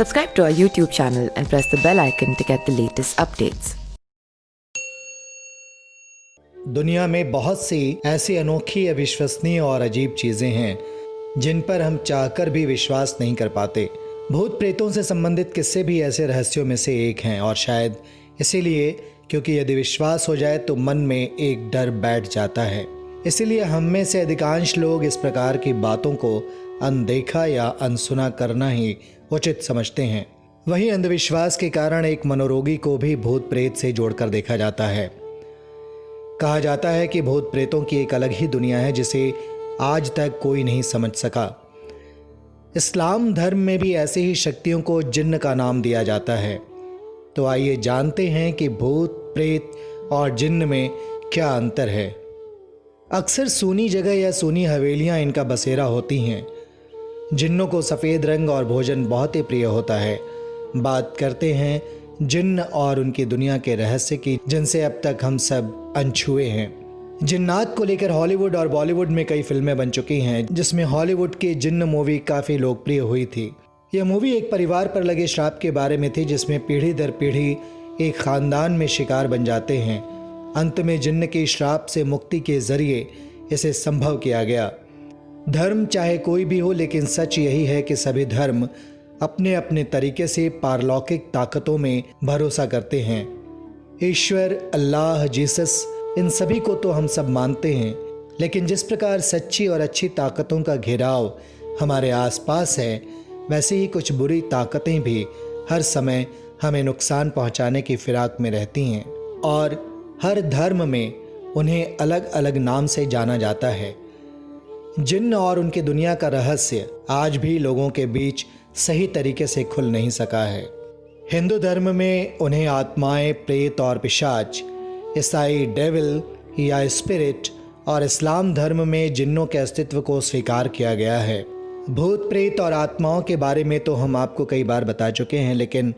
Subscribe to our YouTube channel and press the bell icon to get the latest updates. दुनिया में बहुत सी ऐसी अनोखी, अविश्वसनीय और अजीब चीजें हैं जिन पर हम चाहकर भी विश्वास नहीं कर पाते। भूत प्रेतों से संबंधित किस्से भी ऐसे रहस्यों में से एक हैं, और शायद इसीलिए क्योंकि यदि विश्वास हो जाए तो मन में एक डर बैठ जाता है। इसीलिए हम में से अधिकांश लोग इस प्रकार की बातों को अनदेखा या अनसुना करना ही उचित समझते हैं। वहीं अंधविश्वास के कारण एक मनोरोगी को भी भूत प्रेत से जोड़कर देखा जाता है। कहा जाता है कि भूत प्रेतों की एक अलग ही दुनिया है जिसे आज तक कोई नहीं समझ सका। इस्लाम धर्म में भी ऐसी ही शक्तियों को जिन्न का नाम दिया जाता है। तो आइए जानते हैं कि भूत प्रेत और जिन्न में क्या अंतर है। अक्सर सूनी जगह या सूनी हवेलियां इनका बसेरा होती हैं। जिन्नों को सफ़ेद रंग और भोजन बहुत ही प्रिय होता है। बात करते हैं जिन्न और उनकी दुनिया के रहस्य की, जिनसे अब तक हम सब अनछुए हैं। जिन्नात को लेकर हॉलीवुड और बॉलीवुड में कई फिल्में बन चुकी हैं, जिसमें हॉलीवुड की जिन्न मूवी काफ़ी लोकप्रिय हुई थी। यह मूवी एक परिवार पर लगे श्राप के बारे में थी, जिसमें पीढ़ी दर पीढ़ी एक ख़ानदान में शिकार बन जाते हैं। अंत में जिन्न के श्राप से मुक्ति के जरिए इसे संभव किया गया। धर्म चाहे कोई भी हो, लेकिन सच यही है कि सभी धर्म अपने अपने तरीके से पारलौकिक ताकतों में भरोसा करते हैं। ईश्वर, अल्लाह, जीसस, इन सभी को तो हम सब मानते हैं, लेकिन जिस प्रकार सच्ची और अच्छी ताकतों का घेराव हमारे आसपास है, वैसे ही कुछ बुरी ताकतें भी हर समय हमें नुकसान पहुंचाने की फिराक में रहती हैं, और हर धर्म में उन्हें अलग अलग नाम से जाना जाता है। जिन्न और उनकी दुनिया का रहस्य आज भी लोगों के बीच सही तरीके से खुल नहीं सका है। हिंदू धर्म में उन्हें आत्माएं, प्रेत और पिशाच, ईसाई डेविल या स्पिरिट, और इस्लाम धर्म में जिन्नों के अस्तित्व को स्वीकार किया गया है। भूत प्रेत और आत्माओं के बारे में तो हम आपको कई बार बता चुके हैं, लेकिन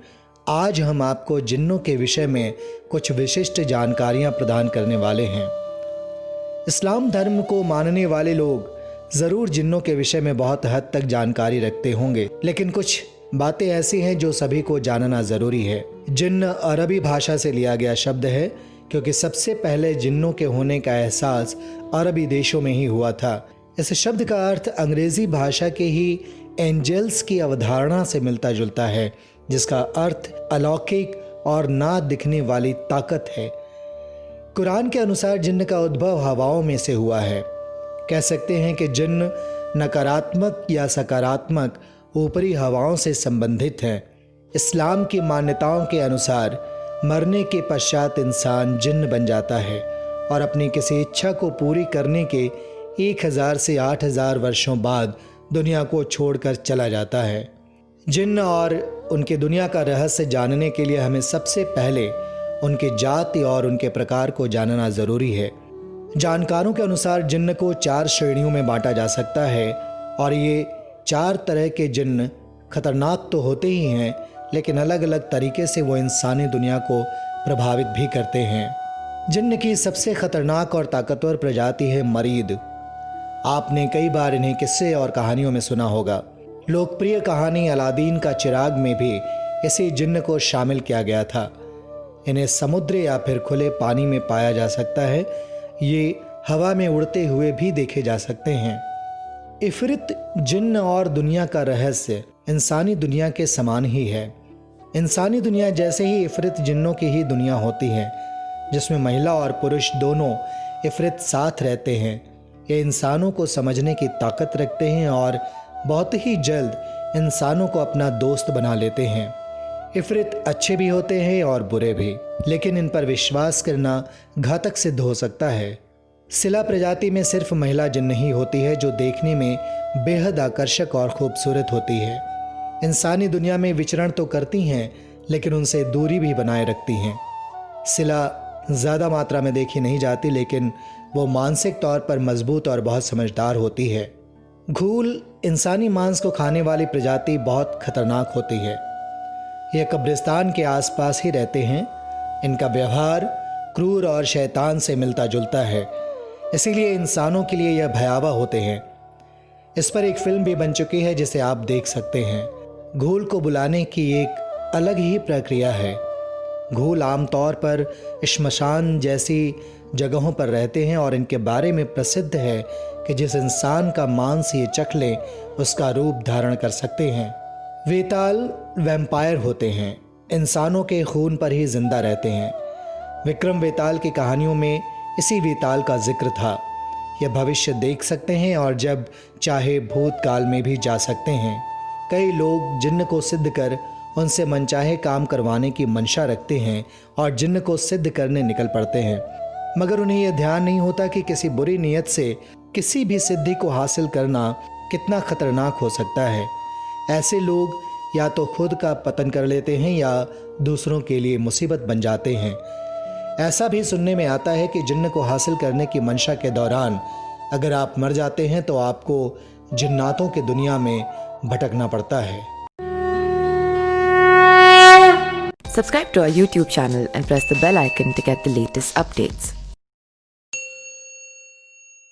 आज हम आपको जिन्नों के विषय में कुछ विशिष्ट जानकारियां प्रदान करने वाले हैं। इस्लाम धर्म को मानने वाले लोग ज़रूर जिन्नों के विषय में बहुत हद तक जानकारी रखते होंगे, लेकिन कुछ बातें ऐसी हैं जो सभी को जानना ज़रूरी है। जिन्न अरबी भाषा से लिया गया शब्द है, क्योंकि सबसे पहले जिन्नों के होने का एहसास अरबी देशों में ही हुआ था। इस शब्द का अर्थ अंग्रेज़ी भाषा के ही एंजल्स की अवधारणा से मिलता जुलता है, जिसका अर्थ अलौकिक और ना दिखने वाली ताकत है। कुरान के अनुसार जिन्न का उद्भव हवाओं में से हुआ है। कह सकते हैं कि जिन्न नकारात्मक या सकारात्मक ऊपरी हवाओं से संबंधित है। इस्लाम की मान्यताओं के अनुसार मरने के पश्चात इंसान जिन्न बन जाता है और अपनी किसी इच्छा को पूरी करने के 1000 से 8000 वर्षों बाद दुनिया को छोड़कर चला जाता है। जिन्न और उनकी दुनिया का रहस्य जानने के लिए हमें सबसे पहले उनकी जाति और उनके प्रकार को जानना ज़रूरी है। जानकारों के अनुसार जिन्न को 4 श्रेणियों में बांटा जा सकता है, और ये 4 तरह के जिन्न खतरनाक तो होते ही हैं, लेकिन अलग अलग तरीके से वो इंसानी दुनिया को प्रभावित भी करते हैं। जिन्न की सबसे खतरनाक और ताकतवर प्रजाति है मरीद। आपने कई बार इन्हें किस्से और कहानियों में सुना होगा। लोकप्रिय कहानी अलादीन का चिराग में भी इसी जिन्न को शामिल किया गया था। इन्हें समुद्र या फिर खुले पानी में पाया जा सकता है। ये हवा में उड़ते हुए भी देखे जा सकते हैं। इफरित जिन्न और दुनिया का रहस्य इंसानी दुनिया के समान ही है। इंसानी दुनिया जैसे ही इफरित जिन्नों की ही दुनिया होती है, जिसमें महिला और पुरुष दोनों इफरित साथ रहते हैं। ये इंसानों को समझने की ताकत रखते हैं और बहुत ही जल्द इंसानों को अपना दोस्त बना लेते हैं। इफरित अच्छे भी होते हैं और बुरे भी, लेकिन इन पर विश्वास करना घातक सिद्ध हो सकता है। सिला प्रजाति में सिर्फ महिला जिन्न ही होती है, जो देखने में बेहद आकर्षक और खूबसूरत होती है। इंसानी दुनिया में विचरण तो करती हैं, लेकिन उनसे दूरी भी बनाए रखती हैं। सिला ज़्यादा मात्रा में देखी नहीं जाती, लेकिन वो मानसिक तौर पर मजबूत और बहुत समझदार होती है। घूल इंसानी मांस को खाने वाली प्रजाति बहुत खतरनाक होती है। यह कब्रिस्तान के आसपास ही रहते हैं। इनका व्यवहार क्रूर और शैतान से मिलता जुलता है, इसीलिए इंसानों के लिए यह भयावह होते हैं। इस पर एक फिल्म भी बन चुकी है, जिसे आप देख सकते हैं। घूल को बुलाने की एक अलग ही प्रक्रिया है। घूल आमतौर पर श्मशान जैसी जगहों पर रहते हैं और इनके बारे में प्रसिद्ध है कि जिस इंसान का मांस ये चख ले उसका रूप धारण कर सकते हैं। वेताल वैम्पायर होते हैं, इंसानों के खून पर ही जिंदा रहते हैं। विक्रम वेताल की कहानियों में इसी वेताल का जिक्र था। यह भविष्य देख सकते हैं और जब चाहे भूतकाल में भी जा सकते हैं। कई लोग जिन्न को सिद्ध कर उनसे मनचाहे काम करवाने की मंशा रखते हैं और जिन्न को सिद्ध करने निकल पड़ते हैं, मगर उन्हें यह ध्यान नहीं होता कि किसी बुरी नीयत से किसी भी सिद्धि को हासिल करना कितना खतरनाक हो सकता है। ऐसे लोग या तो खुद का पतन कर लेते हैं या दूसरों के लिए मुसीबत बन जाते हैं। ऐसा भी सुनने में आता है कि जिन्न को हासिल करने की मंशा के दौरान अगर आप मर जाते हैं तो आपको जिन्नातों की दुनिया में भटकना पड़ता है। Subscribe to our YouTube channel and press the bell icon to get the latest updates.